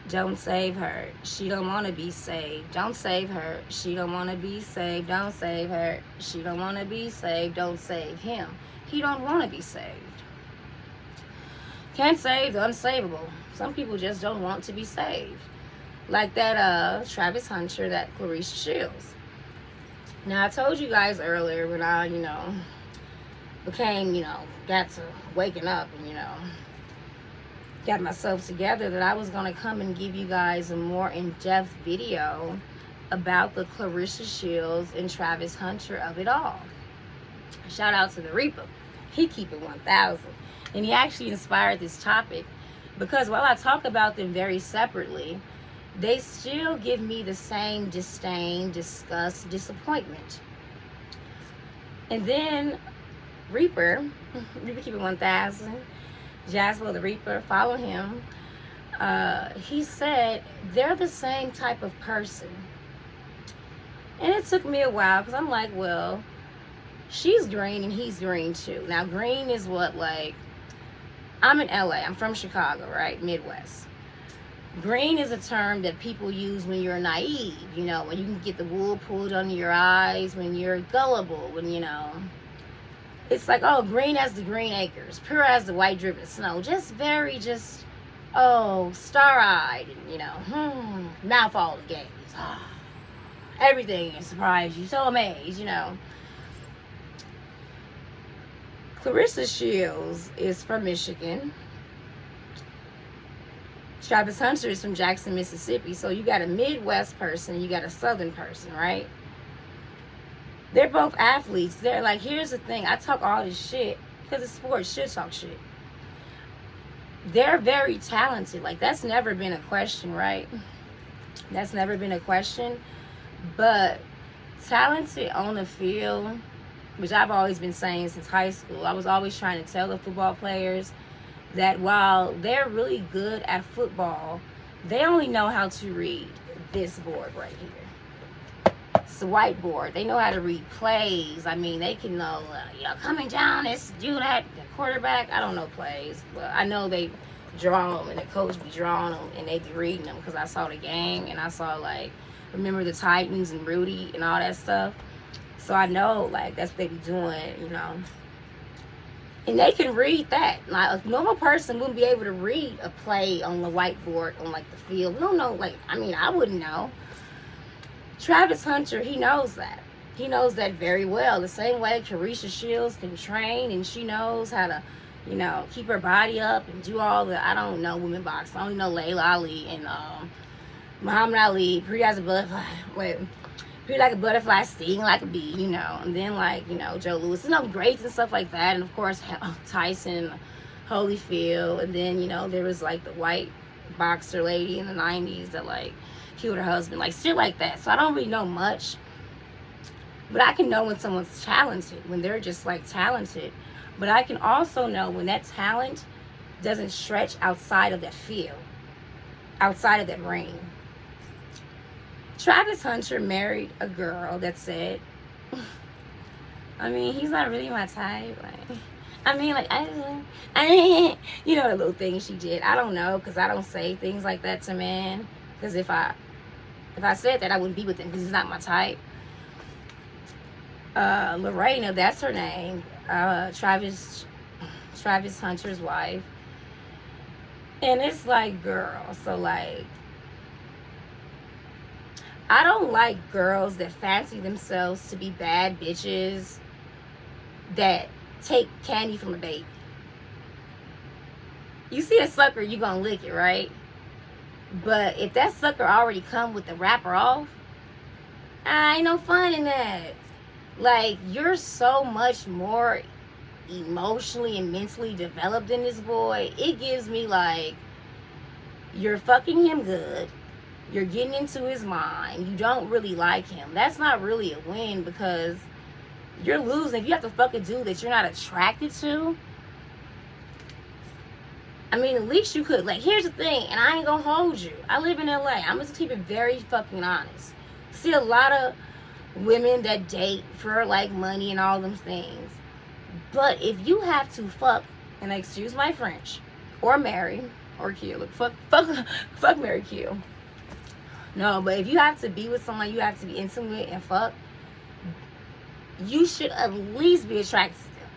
Don't save her. She don't want to be saved. Don't save her. She don't want to be saved. Don't save her. She don't want to be saved. Don't save him. He don't want to be saved. Can't save the unsavable. Some people just don't want to be saved. Like that Travis Hunter, that Clarissa Shields. Now I told you guys earlier when I, became, got to waking up and, got myself together, that I was going to come and give you guys a more in-depth video about the Clarissa Shields and Travis Hunter of it all. Shout out to the Reaper. He keep it 1,000. And he actually inspired this topic because while I talk about them very separately, they still give me the same disdain, disgust, disappointment. And then Reaper keep it 1,000, Jasper the Reaper, follow him. He said they're the same type of person. And it took me a while because I'm like, well, she's green and he's green too. Now, green is what, like, I'm in LA. I'm from Chicago, right? Midwest. Green is a term that people use when you're naive, when you can get the wool pulled under your eyes, when you're gullible, when, it's like, oh, green as the green acres, pure as the white driven snow, star-eyed, and, mouth all the gaze. Everything is surprised you, so amazed, Clarissa Shields is from Michigan. Travis Hunter is from Jackson, Mississippi. So you got a Midwest person, you got a Southern person, right? They're both athletes. They're like, here's the thing. I talk all this shit because it's sports. Should talk shit. They're very talented. Like, that's never been a question, right? That's never been a question. But talented on the field, which I've always been saying since high school. I was always trying to tell the football players that while they're really good at football, they only know how to read this board right here. It's the whiteboard. They know how to read plays. I mean, they can know, coming down, let's do that. The quarterback, I don't know plays, but I know they draw them and the coach be drawing them and they be reading them because I saw the game and I saw, remember the Titans and Rudy and all that stuff. So I know, that's what they be doing, And they can read that. Like, a normal person wouldn't be able to read a play on the whiteboard on, the field. We don't know, I wouldn't know. Travis Hunter, he knows that. He knows that very well. The same way Clarissa Shields can train, and she knows how to, keep her body up and do all the, I don't know, women boxing. I only know Layla Ali and Muhammad Ali, pretty as a butterfly. Pretty like a butterfly, sting like a bee, and then Joe Louis, greats and stuff like that, and of course Tyson Holyfield, and then there was the white boxer lady in the 90s that killed her husband, shit like that. So I don't really know much, but I can know when someone's talented, when they're just talented, but I can also know when that talent doesn't stretch outside of that field, outside of that ring. Travis Hunter married a girl that said, he's not really my type. The little thing she did. I don't know, because I don't say things like that to men. Because if I said that, I wouldn't be with him because he's not my type. Lorena, that's her name. Travis Hunter's wife. And it's girl, so I don't like girls that fancy themselves to be bad bitches that take candy from a baby. You see a sucker, you gonna lick it, right? But if that sucker already come with the wrapper off, ain't no fun in that. You're so much more emotionally and mentally developed than this boy. It gives me you're fucking him good. You're getting into his mind. You don't really like him. That's not really a win because you're losing. If you have to fuck a dude that you're not attracted to, at least you could. Here's the thing, and I ain't gonna hold you. I live in LA. I'm just keep it very fucking honest. See a lot of women that date for money and all them things. But if you have to fuck, and excuse my French, or marry, or kill. Like, fuck, marry, kill. No, but if you have to be with someone, you have to be intimate and fuck. You should at least be attracted to them.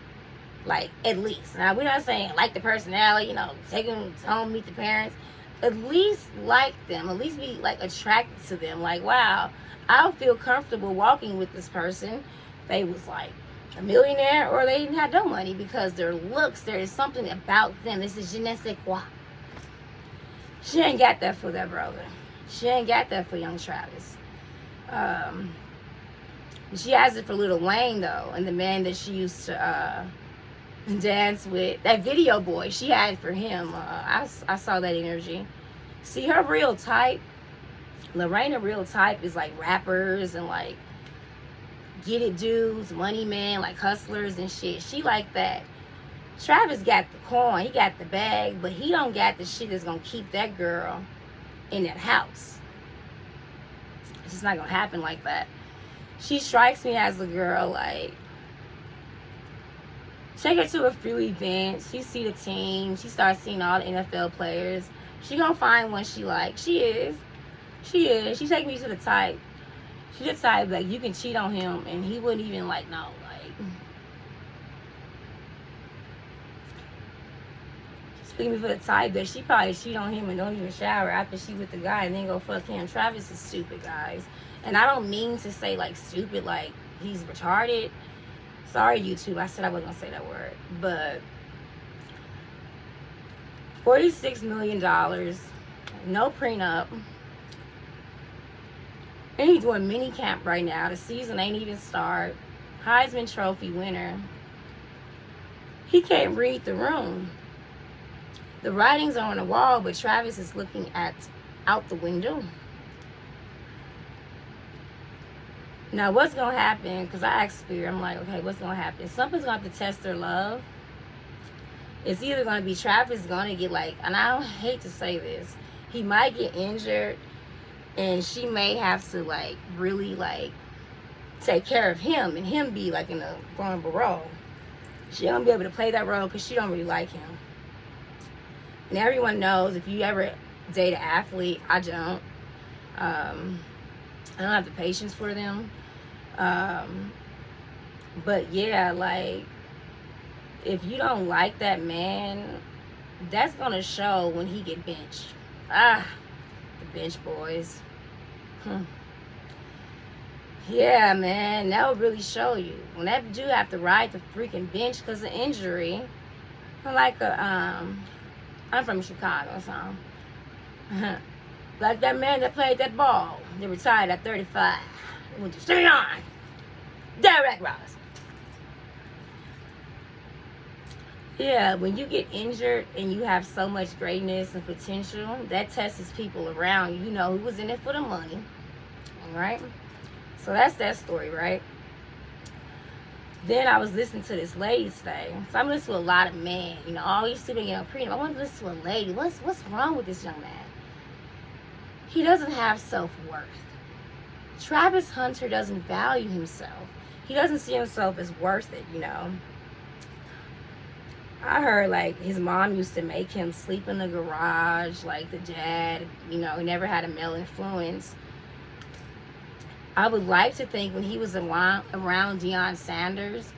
Like, at least. Now, we're not saying like the personality, you know, take them home, meet the parents. At least like them. At least be, like, attracted to them. Like, wow, I'll feel comfortable walking with this person. They was, like, a millionaire or they didn't have no money, because their looks, there is something about them. This is je ne sais quoi. She ain't got that for that brother. She ain't got that for young Travis. She has it for Lil Wayne, though, and the man that she used to dance with. That video boy, she had it for him. I saw that energy. See, her real type, Lorena real type, is like rappers and like get it dudes, money men, like hustlers and shit. She like that. Travis got the coin, he got the bag, but he don't got the shit that's gonna keep that girl in that house. It's just not gonna happen like that. She strikes me as a girl, like, take her to a few events, she see the team, she starts seeing all the NFL players, she gonna find one she likes. She is. She take me to the type. She the type, like, you can cheat on him and he wouldn't even, like, no, like, she's taking me for the type that she probably cheat on him and don't even shower after she with the guy and then go fuck him. Travis is stupid, guys. And I don't mean to say, like, stupid, like, he's retarded. Sorry, YouTube, I said I wasn't gonna say that word. But $46 million, no prenup. And he's doing mini camp right now. The season ain't even started. Heisman Trophy winner. He can't read the room. The writings are on the wall, but Travis is looking out the window. Now, what's going to happen, because I asked Spirit, I'm like, okay, what's going to happen? Something's going to have to test their love. It's either going to be Travis going to get, like, and I don't hate to say this, he might get injured, and she may have to, like, really, like, take care of him, and him be, like, in a vulnerable role. She don't be able to play that role because she don't really like him. And everyone knows, if you ever date an athlete, I don't. I don't have the patience for them. But yeah, like, if you don't like that man, that's gonna show when he get benched. The bench boys. Yeah, man, that will really show you. When that dude have to ride the freaking bench because of injury. Like I'm from Chicago, so like that man that played that ball. They retired at 35. Went to stay on. Derek Ross. Yeah, when you get injured and you have so much greatness and potential, that tests people around you. You know who was in it for the money. Alright? So that's that story, right? Then I was listening to this lady's thing. So I'm listening to a lot of men. You know, all these people getting prenup. I want to listen to a lady. What's wrong with this young man? He doesn't have self-worth. Travis Hunter doesn't value himself. He doesn't see himself as worth it, you know. I heard, like, his mom used to make him sleep in the garage, like the dad, you know, he never had a male influence. I would like to think when he was around Deion Sanders,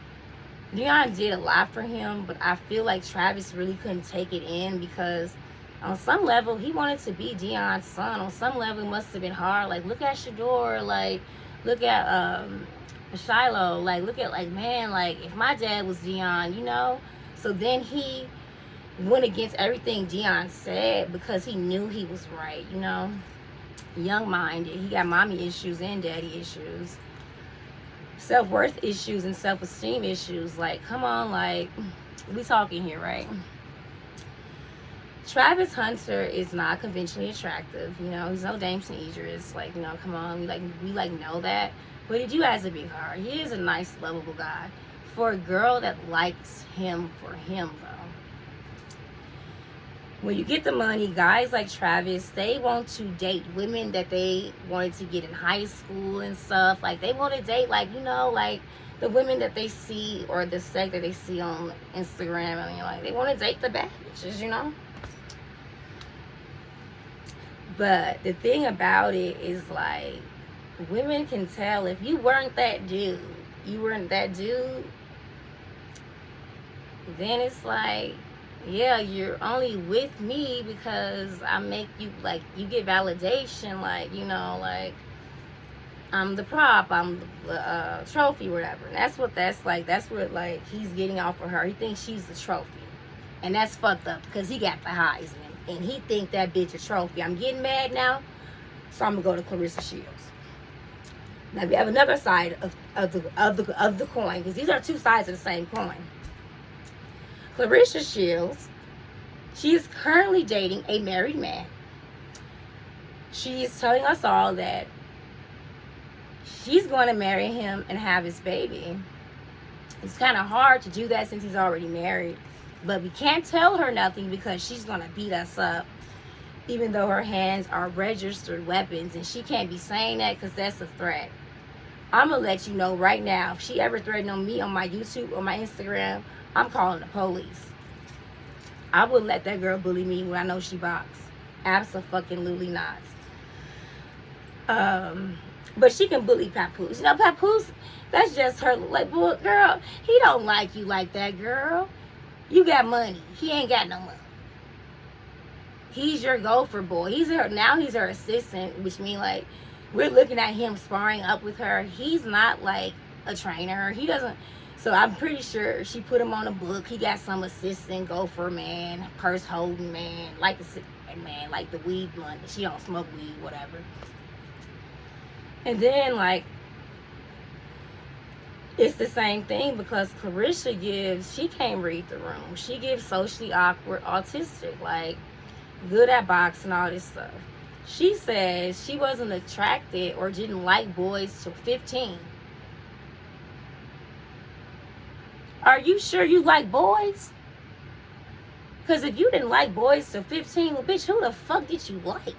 Deion did a lot for him, but I feel like Travis really couldn't take it in because on some level, he wanted to be Deion's son. On some level, it must have been hard. Like, look at Shador. Like, look at Shiloh. Like, look at, like, man, like, if my dad was Deion, you know? So then he went against everything Deion said because he knew he was right, you know? Young-minded. He got mommy issues and daddy issues. Self-worth issues and self-esteem issues. Like, come on, like, we talking here, right? Travis Hunter is not conventionally attractive, you know. He's no Jameson Idris, like, you know, come on, we know that. But he do has a big heart. He is a nice, lovable guy. For a girl that likes him for him, though. When you get the money, guys like Travis, they want to date women that they wanted to get in high school and stuff. Like, they want to date, like, you know, like, the women that they see or the sex that they see on Instagram. I mean, like, they want to date the bad bitches, you know? But the thing about it is, like, women can tell if you weren't that dude, then it's like, yeah, you're only with me because I make you, like, you get validation, like, you know, like, I'm the prop, I'm the trophy, whatever. And that's what like, he's getting off of her. He thinks she's the trophy. And that's fucked up because he got the Heisman. And he think that bitch a trophy. I'm getting mad now, so I'm going to go to Claressa Shields. Now, we have another side of the coin, because these are two sides of the same coin. Claressa Shields, she is currently dating a married man. She is telling us all that she's going to marry him and have his baby. It's kind of hard to do that since he's already married. But we can't tell her nothing because she's going to beat us up, even though her hands are registered weapons. And she can't be saying that because that's a threat. I'm going to let you know right now, if she ever threatened on me on my YouTube or my Instagram, I'm calling the police. I wouldn't let that girl bully me when I know she boxed. Abso-fucking-lutely not. But she can bully Papoose. You know, Papoose, that's just her, like, boy, girl, he don't like you like that, girl. You got money. He ain't got no money. He's your gopher boy. Now he's her assistant, which means, like, we're looking at him sparring up with her. He's not, like, a trainer. He doesn't. So I'm pretty sure she put him on a book. He got some assistant, gopher man, purse holding man, like the weed blunt. She don't smoke weed, whatever. And then, like, it's the same thing because Claressa she can't read the room. She gives socially awkward, autistic, like, good at boxing, all this stuff. She says she wasn't attracted or didn't like boys till 15. Are you sure you like boys? Because if you didn't like boys till 15, well, bitch, who the fuck did you like?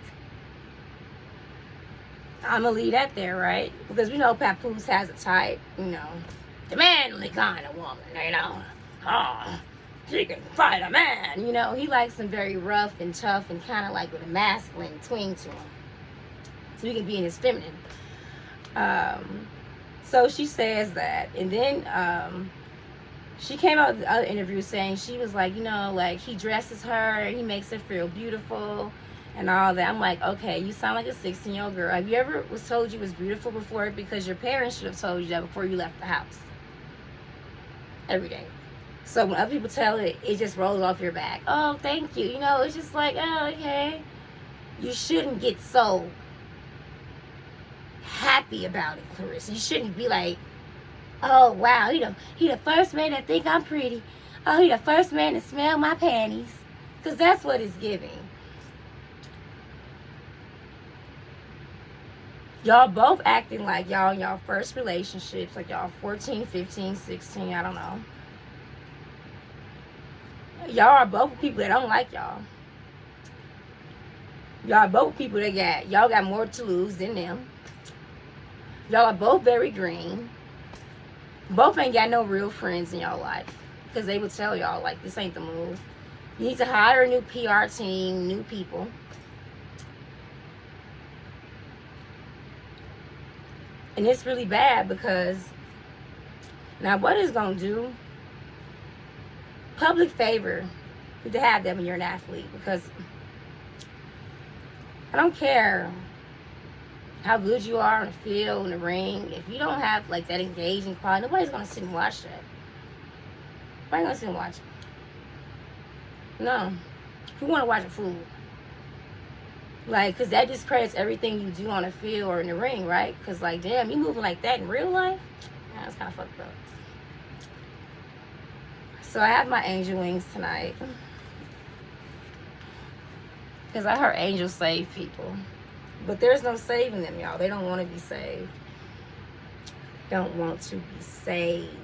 I'm going to leave that there, right? Because we know Papoose has a type, you know, the manly kind of woman, you know. Oh, she can fight a man. You know, he likes them very rough and tough and kind of like with a masculine twang to him. So he can be in his feminine. So she says that. And then she came out with the other interview saying she was like, you know, like, he dresses her, he makes her feel beautiful and all that. I'm like, okay, you sound like a 16-year-old girl. Have you ever was told you was beautiful before? Because your parents should have told you that before you left the house. Every day. So when other people tell it, it just rolls off your back. Oh, thank you. You know, it's just like, oh, okay. You shouldn't get so happy about it, Claressa. You shouldn't be like, oh, wow, he the first man that think I'm pretty. Oh, he the first man to smell my panties. Because that's what it's giving. Y'all both acting like y'all in y'all first relationships, like y'all 14, 15, 16, I don't know. Y'all are both people that don't like y'all. Y'all are both people that y'all got more to lose than them. Y'all are both very green. Both ain't got no real friends in y'all life. Because they would tell y'all, like, this ain't the move. You need to hire a new PR team, new people. And it's really bad because now what it's going to do, public favor to have them when you're an athlete, because I don't care how good you are on the field, in the ring, if you don't have like that engaging quality, nobody's going to sit and watch that. Nobody's going to sit and watch it. No. Who want to watch a fool? Like, because that discredits everything you do on the field or in the ring, right? Because, like, damn, you moving like that in real life? Yeah, that's kind of fucked up. So I have my angel wings tonight. Because I heard angels save people. But there's no saving them, y'all. They don't want to be saved. They don't want to be saved.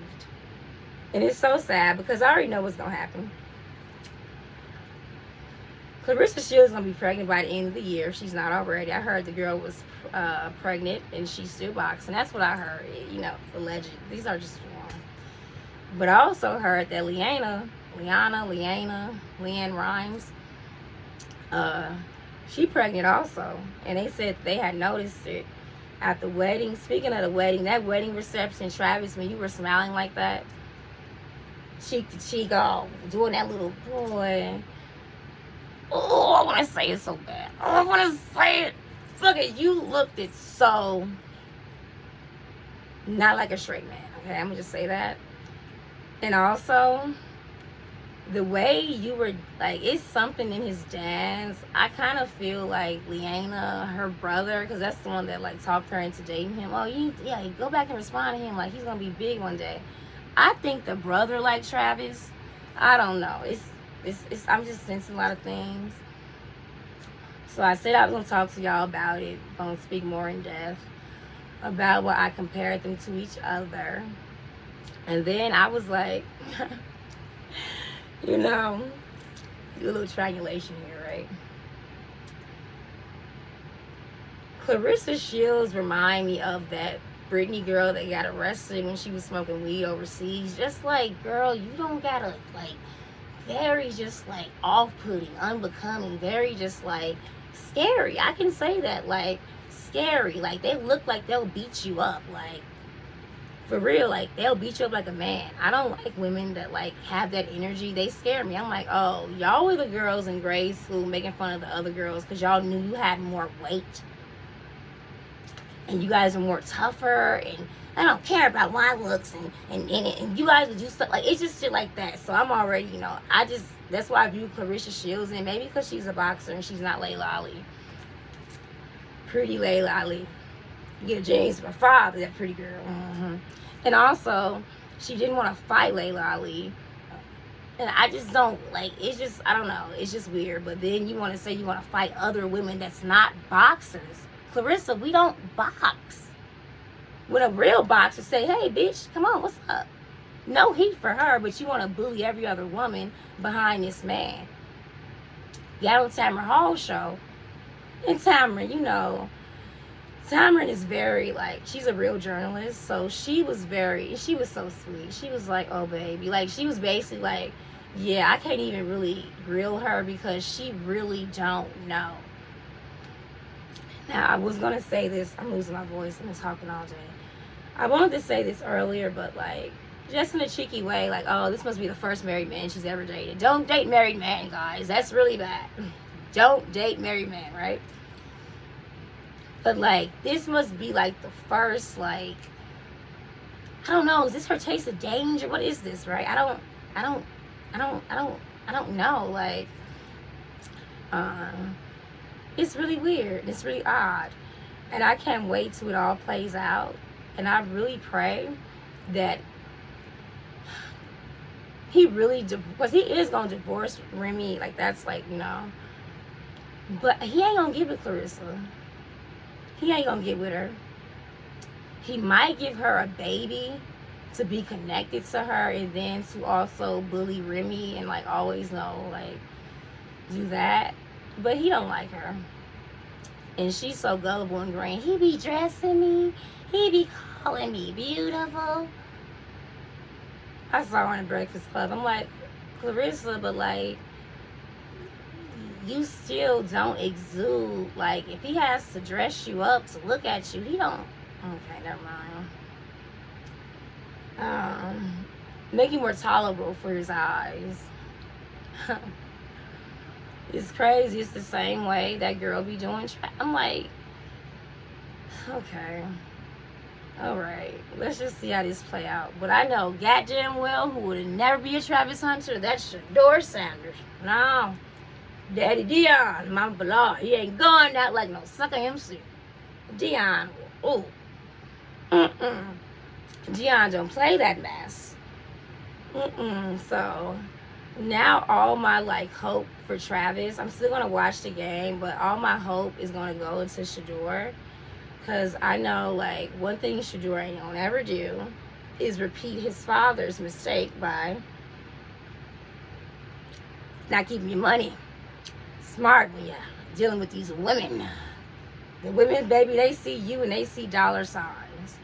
And it's so sad because I already know what's going to happen. Claressa Shields is going to be pregnant by the end of the year if she's not already. I heard the girl was pregnant and she's still boxing. That's what I heard, you know, alleged. These are just wrong. But I also heard that LeAnn Rimes, She pregnant also. And they said they had noticed it at the wedding. Speaking of the wedding, that wedding reception, Travis, when you were smiling like that, cheek to cheek, oh, doing that little boy. Oh, I want to say it so bad. Oh, I want to say it. Look at you, looked it so not like a straight man. Okay, I'm gonna just say that. And also, the way you were like, it's something in his dance. I kind of feel like Leanna, her brother, because that's the one that like talked her into dating him. Oh, you go back and respond to him like he's gonna be big one day. I think the brother like Travis. I don't know. It's I'm just sensing a lot of things. So I said I was gonna talk to y'all about it. Gonna speak more in depth about what I compared them to each other. And then I was like, you know, do a little triangulation here, right? Clarissa Shields remind me of that Britney girl that got arrested when she was smoking weed overseas. Just like, girl, you don't gotta, like, very just like off-putting, unbecoming, very just like scary. I can say that, like, scary. Like, they look like they'll beat you up, like, for real. Like, they'll beat you up like a man. I don't like women that like have that energy. They scare me. I'm like, oh, y'all were the girls in grade school making fun of the other girls because y'all knew you had more weight and you guys are more tougher, and I don't care about my looks, and you guys would do stuff like, it's just shit like that. So I'm already, you know, that's why I view Clarissa Shields, and maybe because she's a boxer and she's not Layla Ali. Pretty Layla Ali. Get a James from my father, that pretty girl. And also, she didn't want to fight Layla Ali. And I just don't, like, it's just, I don't know, it's just weird. But then you want to say you want to fight other women that's not boxers. Clarissa, we don't box. When a real boxer say, hey, bitch, come on, what's up? No heat for her, but you want to bully every other woman behind this man. Got on Tamron Hall's show. And Tamron, you know, Tamron is very, like, she's a real journalist. So she was so sweet. She was like, oh, baby. Like, she was basically like, yeah, I can't even really grill her because she really don't know. Now, I was going to say this. I'm losing my voice. I've been talking all day. I wanted to say this earlier, but, like, just in a cheeky way, like, oh, this must be the first married man she's ever dated. Don't date married men, guys. That's really bad. Don't date married men, right? But, like, this must be, like, the first, like, I don't know. Is this her taste of danger? What is this, right? I don't know. Like, it's really weird. It's really odd. And I can't wait till it all plays out. And I really pray that he really, because he is going to divorce Remy. Like, that's like, you know. But he ain't going to get with Clarissa. He ain't going to get with her. He might give her a baby to be connected to her, and then to also bully Remy and, like, always know, like, do that. But he don't like her. And she's so gullible and green. He be dressing me. He be calling me beautiful. I saw her in Breakfast Club. I'm like, Clarissa, but, like, you still don't exude. Like, if he has to dress you up to look at you, he don't. Okay, never mind. Make him more tolerable for his eyes. It's crazy. It's the same way that girl be doing. I'm like, okay, all right, let's just see how this play out. But I know goddamn well who would never be a Travis Hunter. That's Shador Sanders. No, Daddy Dion, my beloved, he ain't going out like no sucker MC. Dion, ooh, Dion don't play that mess. So now all my, like, hope for Travis, I'm still gonna watch the game, but all my hope is gonna go into Shador, because I know, like, one thing Shador ain't gonna ever do is repeat his father's mistake by not keeping your money. Smart when you're dealing with these women. The women, baby, they see you and they see dollar signs.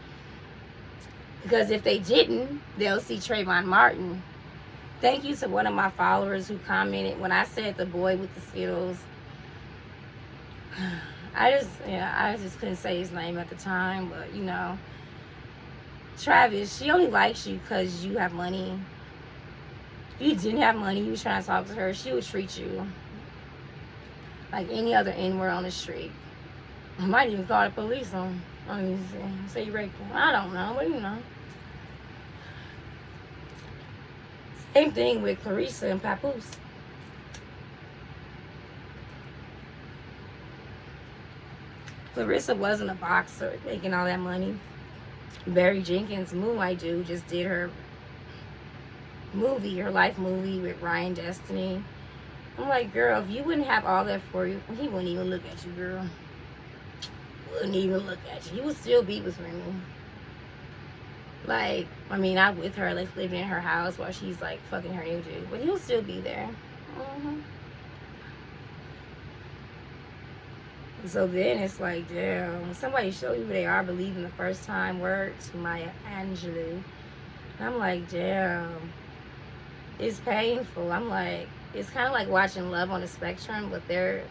Because if they didn't, they'll see Trayvon Martin. Thank you to one of my followers who commented when I said the boy with the Skittles. I just couldn't say his name at the time, but you know, Travis, she only likes you because you have money. If you didn't have money, you was trying to talk to her, she would treat you like any other N-word on the street. I might even call the police on you, say you raped him. I don't know, but you know. Same thing with Clarissa and Papoose. Clarissa wasn't a boxer making all that money. Barry Jenkins, Moonlight Dude, just did her movie, her life movie with Ryan Destiny. I'm like, girl, if you wouldn't have all that for you, he wouldn't even look at you, girl. Wouldn't even look at you. He would still be with Remy. Like, I mean, not with her, like living in her house while she's like fucking her new dude, but he'll still be there. So then it's like, damn, when somebody show you who they are, believing the first time, word to Maya Angelou. And I'm like, damn, it's painful. I'm like, it's kind of like watching Love on the Spectrum, but they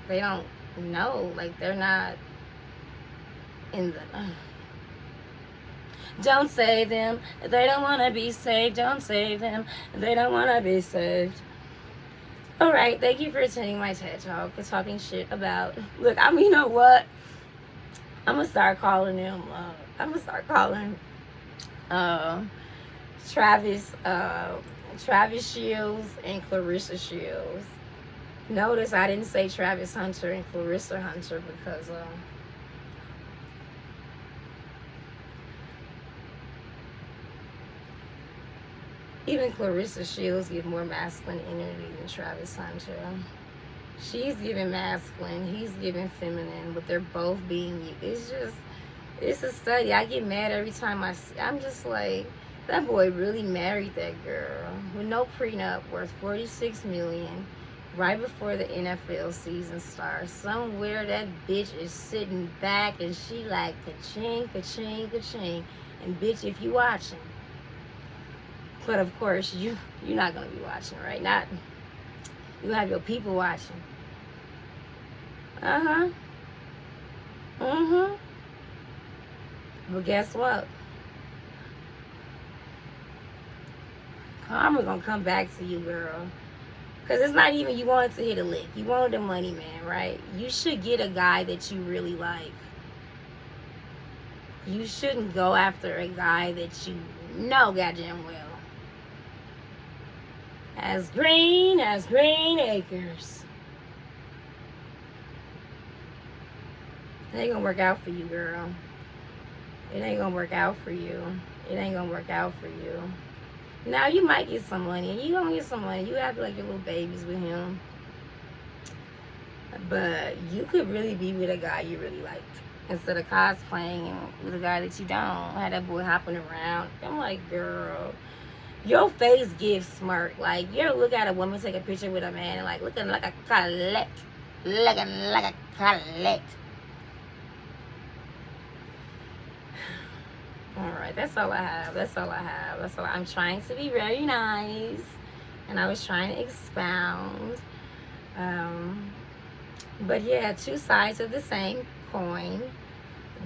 don't know, like they're not in the. Don't save them. They don't want to be saved. Don't save them. They don't want to be saved. All right, thank you for attending my TED Talk, for talking shit about. Look, I mean, you know what? I'm gonna start calling them. I'm gonna start calling Travis Shields and Clarissa Shields. Notice I didn't say Travis Hunter and Clarissa Hunter because even Clarissa Shields gives more masculine energy than Travis Hunter. She's giving masculine, he's giving feminine, but they're both being, it's a study. I get mad every time I'm just like, that boy really married that girl with no prenup, worth $46 million, right before the NFL season starts. Somewhere that bitch is sitting back and she like, ka-ching, ka-ching, ka-ching. And bitch, if you watching, but of course, you're not going to be watching, right? Not, you have your people watching. But guess what? Karma going to come back to you, girl. Because it's not even you wanted to hit a lick. You wanted a money man, right? You should get a guy that you really like. You shouldn't go after a guy that you know goddamn well. As green acres. It ain't gonna work out for you, girl. It ain't gonna work out for you. It ain't gonna work out for you. Now, you might get some money. You gonna get some money. You have like your little babies with him. But you could really be with a guy you really like. Instead of cosplaying with a guy that you don't. Had that boy hopping around. I'm like, girl. Your face gives smirk. Like, you ever look at a woman take a picture with a man and like looking like a Colette. Looking like a Colette. Alright, that's all I have. I'm trying to be very nice. And I was trying to expound. But yeah, two sides of the same coin.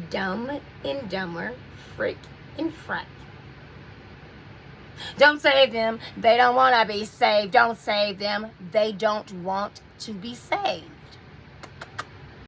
Dumb and dumber. Frick and frack. Don't save them. They don't want to be saved. Don't save them. They don't want to be saved.